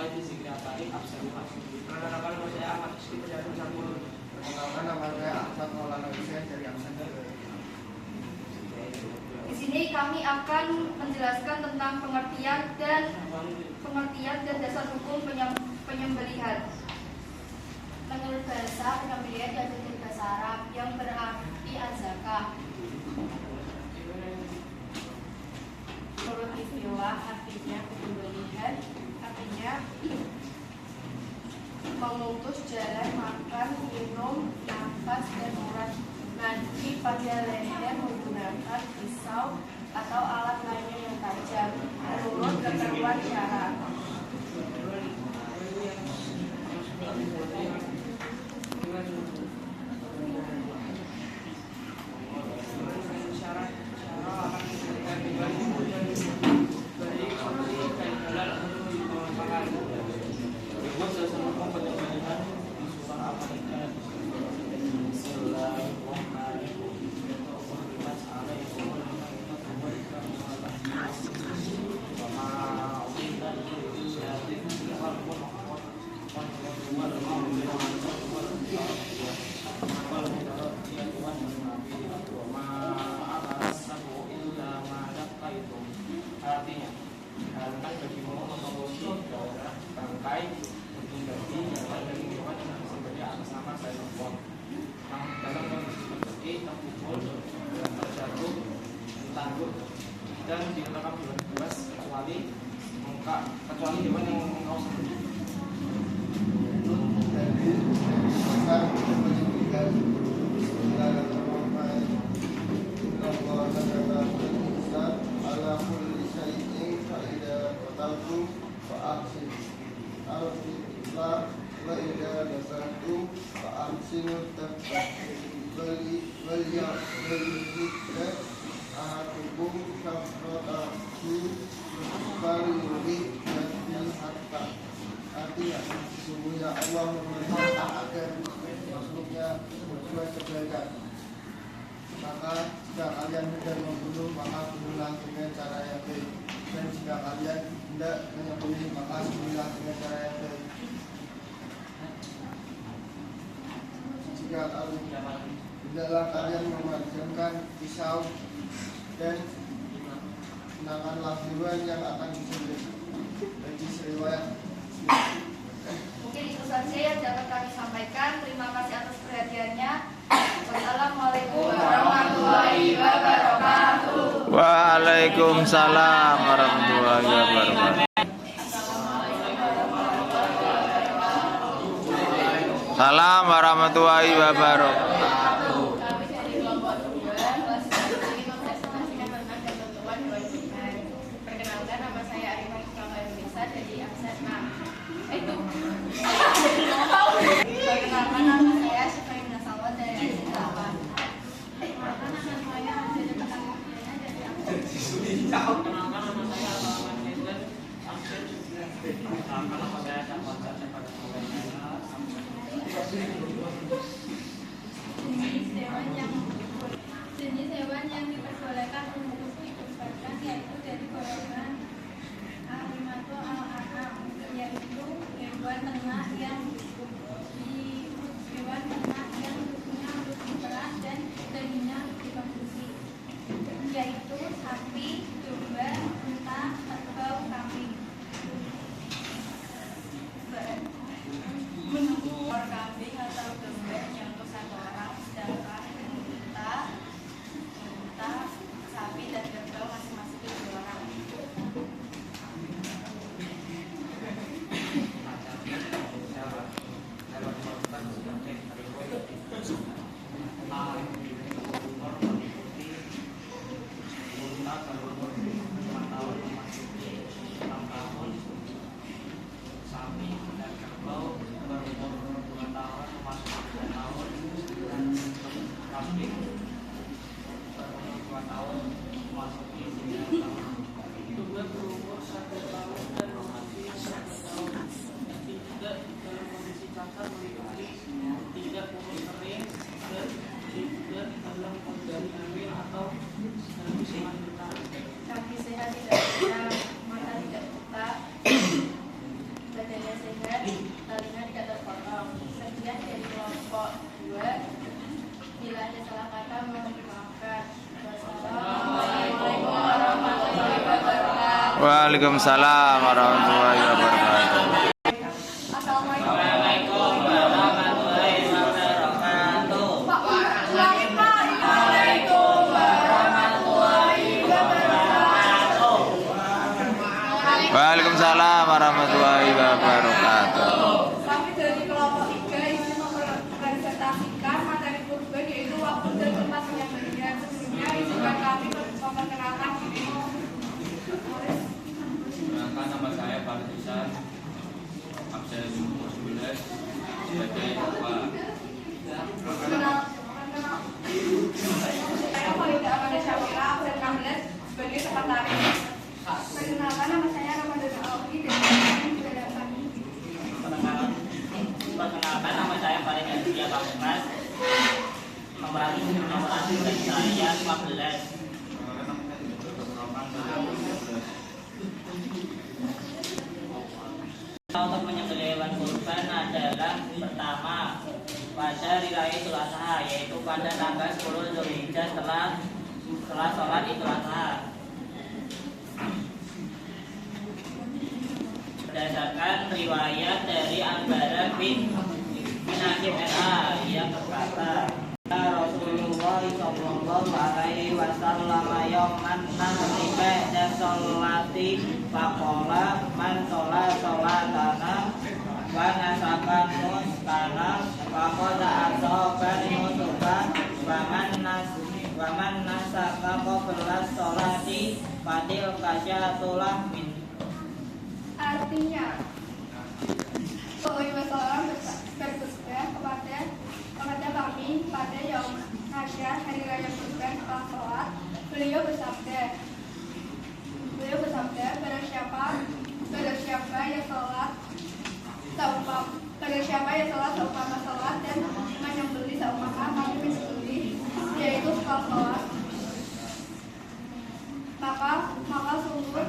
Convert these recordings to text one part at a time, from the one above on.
itu zikir tarik absen karena kalau saya amat sekitar jam 10 karena nama saya Ahmad Maulana Hussein dari Absen. Di sini kami akan menjelaskan tentang pengertian dan dasar hukum penyembelihan. Menurut bahasa penyembelihan yaitu dari bahasa Arab yang berarti azakah. Menurut istilah artinya penyembelihan artinya memutus jalan makan, minum, nafas dan urat nadi pada leher menggunakan pisau atau alat lainnya yang tajam menurut ketentuan syara. Artinya, diharamkan bagimu memproduksi darah bangkai menghindari hewan dari hewan yang disembelih atas nama saya Allah. Dalam kondisi seperti terpukul, terjatuh, ditangguh, dan diletakkan hewan buas kecuali hewan yang engkau sembelih. Artinya, sesungguhnya Allah memerintahkan agar makhluknya berbuat kebaikan. Maka jika kalian hendak membunuh, maka bunuhlah dengan cara yang baik. Dan jika kalian hendak menyembelih, maka sembelihlah dengan cara yang baik. Jika hendaklah kalian memanjangkan pisau dan menakanlah hewan yang akan disembelih. Bagi riwayat. Mungkin itu saja yang dapat kami sampaikan. Terima kasih atas perhatiannya. Wassalamualaikum warahmatullahi wabarakatuh. Waalaikumsalam warahmatullahi wabarakatuh. Salam warahmatullahi wabarakatuh. Kami dari kelompok 2 menginvestasikan tentang ketentuan hewan kurban. Perkenalkan, nama saya Arifah Iskandar Indonesia dari Absen. Perkenalkan, nama saya Syifai Minasalwa dari Absen. Perkenalkan, nama saya Azza Tekanmuliana dari Absen. Perkenalkan, nama saya Al-Ahmad Nizar Absen. Perkenalkan, nama saya Syafat pada Jenis hewan yang diperbolehkan untuk dikurbankan yaitu dari golongan Al-Imatu Al-An'am, yaitu hewan ternak yang punya lebih berat dan dagingnya dikonsumsi, yaitu sapi, domba, unta, kerbau, kambing. Ekor kambing atau domba yang untuk satu orang, sedangkan unta, sapi dan kerbau masing-masing 2 orang. Unta, Waalaikumsalam warahmatullahi wabarakatuh. Assalamualaikum warahmatullahi wabarakatuh. Pak, ulangi Pak. Assalamualaikum warahmatullahi wabarakatuh. Waalaikumsalam warahmatullahi wabarakatuh. Kami dari kelompok 3 ingin mempresentasikan materi kurban yaitu waktu dan tempat penyembelihan. Sebelumnya izinkan kami memperkenalkan diri. Perkenalkan, nama saya Farisan Absen 19 sebagai Bapak. Saya Faridah Amanda Syafira, absen 16 sebagai sekretaris. Perkenalkan, nama saya Ramadhan Alfi dari Budaya Kami. Perkenalkan, nama saya Farid Aditya Pamungkas. Nomor asisten saya 15. Untuk menyembelih hewan kurban adalah pertama pada hari raya Idul Adha, yaitu pada tanggal 10 Zulhijjah setelah sholat Idul Adha. Berdasarkan riwayat dari Anbara bin Hakim RA yang berkata, Rasulullah sallallahu alaihi wasallam yauman nahri ba'da sholati faqala man sholatana wa nasaba nustana faqala asaban nusuba wa man nasaka qabla sholati fadil kasyatulah min. Artinya, Sallallahu Wasallam bersabda kepada kami pada Yaum Nasyar hari raya kurban setelah sholat, beliau bersabda pada siapa yang sholat seumpama sholat dan menyembelih seumpama kami menyembelih, yaitu setelah sholat, maka sungguh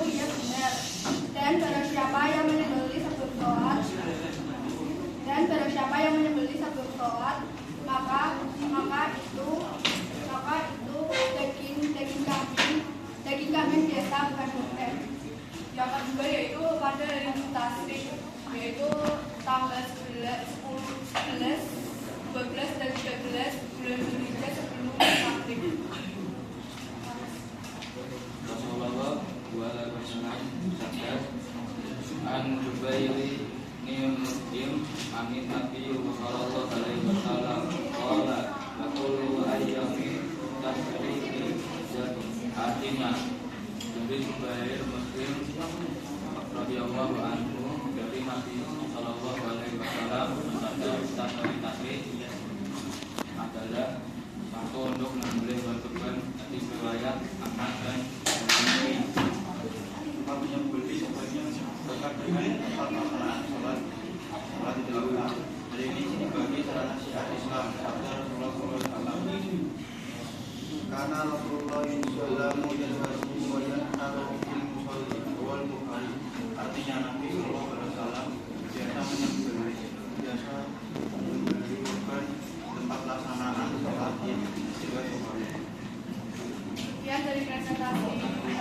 ia benar. Dan barang siapa yang menyembelih sebelum sholat, maka itu daging kambing biasa, bukan kurban. Yang kedua yaitu pada hari Tasyrik, yaitu tanggal 10, 11, 12 dan 13 bulan Zulhijjah sebelum maghrib. Rasulullah sallallahu bersabda, An Jubairi Muslim Amin Nabi sallallahu alaihi wasallam qala wa kullu ayyamin tasriqi jatuh. Artinya dari Jubair Muslim radhiyallahu anhu dari Nabi sallallahu alaihi wasallam bersabda, tasriq adalah waktu untuk membeli kurban di riwayat anak dan istri. Menyembelih sebagian dekat dengan tempat pelaksanaan sholat Idul Adha. Hari ini dibagi sarana syiar Islam sabda Rasulullah SAW. Karena Rasulullah SAW yadharu wa yanharu fil musalli wal Bukhari. Artinya Nabi sallallahu alaihi wasallam biasa menyembelih kurban tempat pelaksanaan sholat Id. Sekian dari presentasi kami.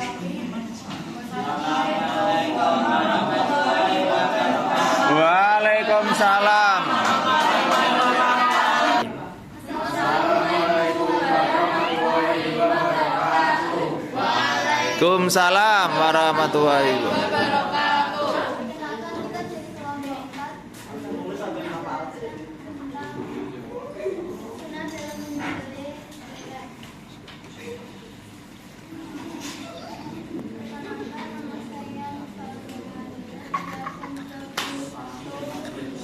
Waalaikumsalam. Waalaikumsalam warahmatullahi wabarakatuh.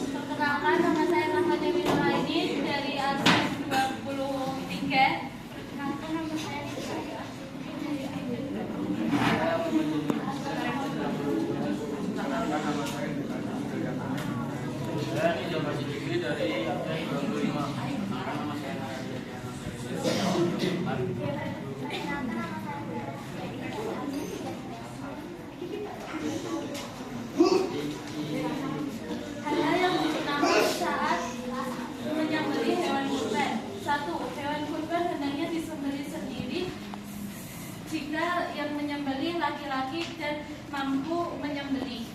Perkenalkan, nama saya Rahmat Dewi Nuraini dari Alsis 23. Perkenalkan, nama saya Nisa. mampu menyembelih.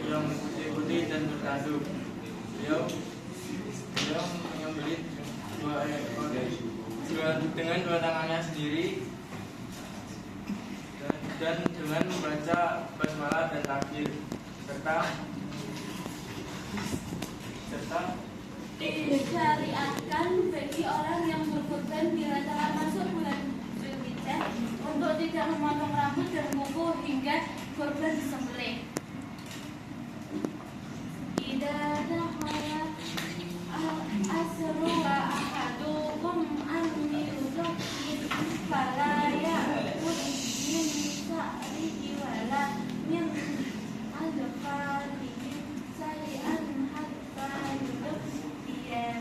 yang mengikuti dan bertanduk. Beliau menyembelih dua ekor dengan dua tangannya sendiri dan dengan membaca basmalah dan takbir serta Disyariatkan bagi orang yang berkorban bila telah masuk bulan Zulhijjah untuk tidak memotong rambut dan kuku hingga korban disembelih. Idza dakhala al-asru wa ahadukum an yudhakir fala ya'ud min sa'rihi wala min adfarihi sayan hatta yudhakir.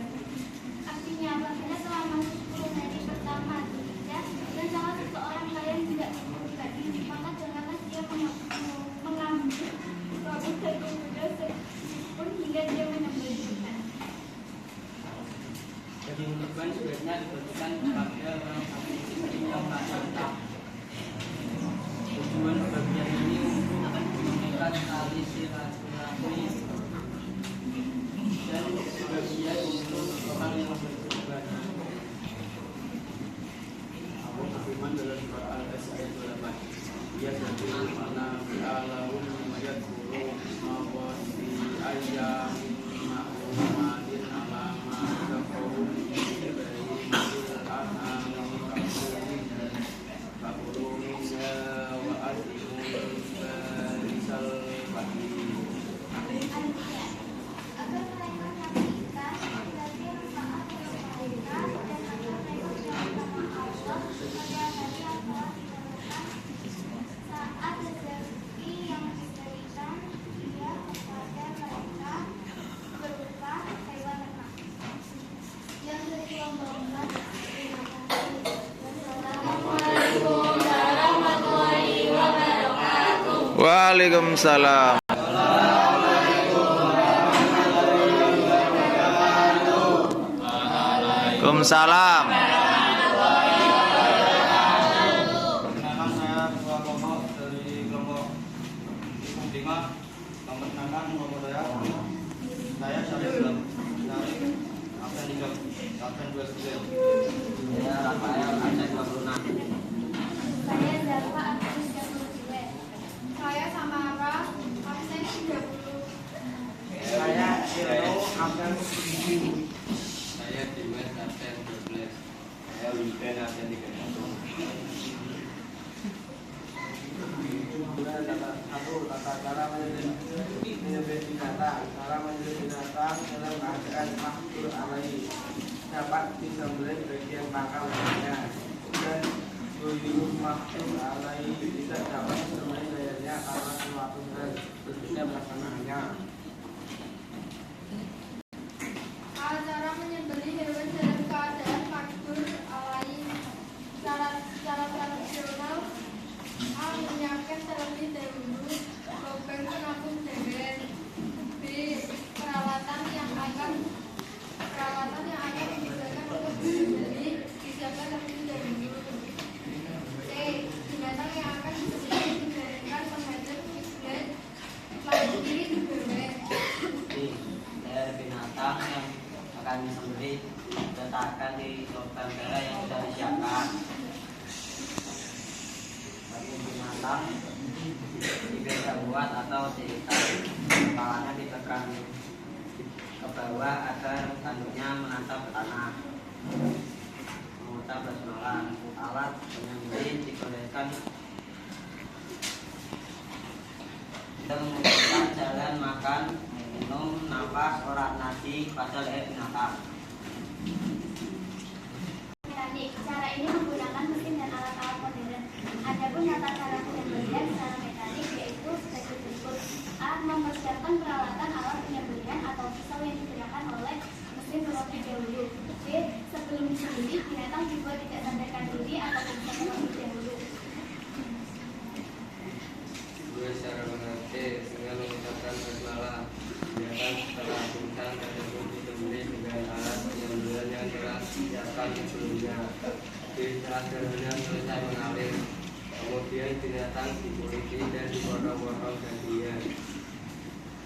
Artinya apabila telah masuk 10 hari pertama Zulhijjah dan salah seseorang kalian tidak berkorban, maka janganlah dia mengambil rambut dan kukunya pun hingga dia menyembelihnya. Jadi kurban sebaiknya dibagikan kepada orang yang merasa. Tujuan bagian ini untuk meningkatkan tali silaturahmi dan sebagian untuk orang yang berkorban. Abu Firman dalam surat Al-As ayat 28. Ia jadi mana bi'alahum mayat buruk mawad di ayamin ma'lumatin alama kafawun ibrahim al-aham wa asimun barisal fahim. Agar mereka menyaksikan belajar taat kepada mereka dan agar mereka bersama Allah pada hari yang telah ditentukan saat rezeki yang diberikan dia kepada mereka berupa hewan ternak yang berlomba-lomba. Assalamualaikum warahmatullahi wabarakatuh. Waalaikumsalam. Waalaikumsalam. Perkenalkan saya Ketua Kelompok dari kelompok Ikung Dima, memperkenalkan kelompok saya Syarif dari absen 3, absen 29. Saya Rafael absen 26. Saya Zalfa absen 32. Saya Samara absen 30. Saya Irno absen 7. Saya Dimas absen 12. Saya Wiken absen 31. Tata cara menyembelih binatang. Cara menyembelih binatang dalam keadaan makdur alaihi dapat disembelih bagian pangkalnya dan buyur makdur alaihi tidak dapat disembelih layarnya karena suatu hal berbeda pelaksanaannya. Cara menyembelih hewan dalam keadaan makdur alaihi secara tradisional A. Menyiapkan terlebih dahulu lubang penampung deret. B. Peralatan yang akan digunakan untuk disembelih disiapkan terlebih dahulu. C. Binatang yang akan disembelih dibaringkan menghadap kiblat lalu dibelek. Dari binatang yang akan disembelih letakkan di lubang darah yang sudah disiapkan. Bagi binatang dibiasa buat atau diikat, kepalanya ditekan ke bawah agar tanduknya menatap ke tanah. Mengucap basmalah. Alat penyembelih digoreskan dan mengucapkan jalan makan, minum, nafas, orat nadi pada leher binatang. Mekanik. Cara ini menggunakan mesin dan alat-alat modern. Adapun tata cara penyembelihan secara mekanik yaitu sebagai berikut. selesai mengalir. Kemudian binatang dikuliti dan dipotong-potong gantian.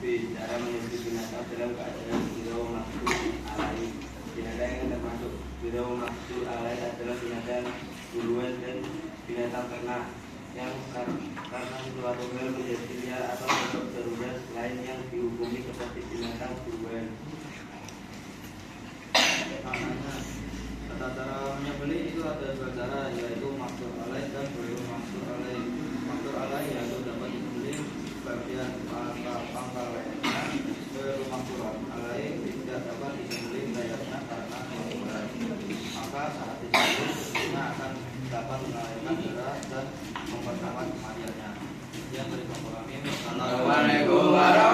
B. Cara menyembelih binatang dalam keadaan birau maksu alai. Binatang yang termasuk birau maksu alai adalah binatang buluan dan binatang ternak yang karena suatu hal menjadi liar atau bentuk darurat lain yang dihukumi seperti binatang buluan. Maknanya, tata cara menyembelih itu ada dua cara, yaitu maksur alai dan belum maksur alai. Maksur alai yaitu dapat disembelih bagian pangkal lehernya, belum maksur alai tidak dapat disembelih lehernya karena kelaparan. Maka saat disembelih tentunya akan dapat mengalirkan darah dan mempercepat kematiannya. Sekian dari Bapak kami. Assalamualaikum warahmatullahi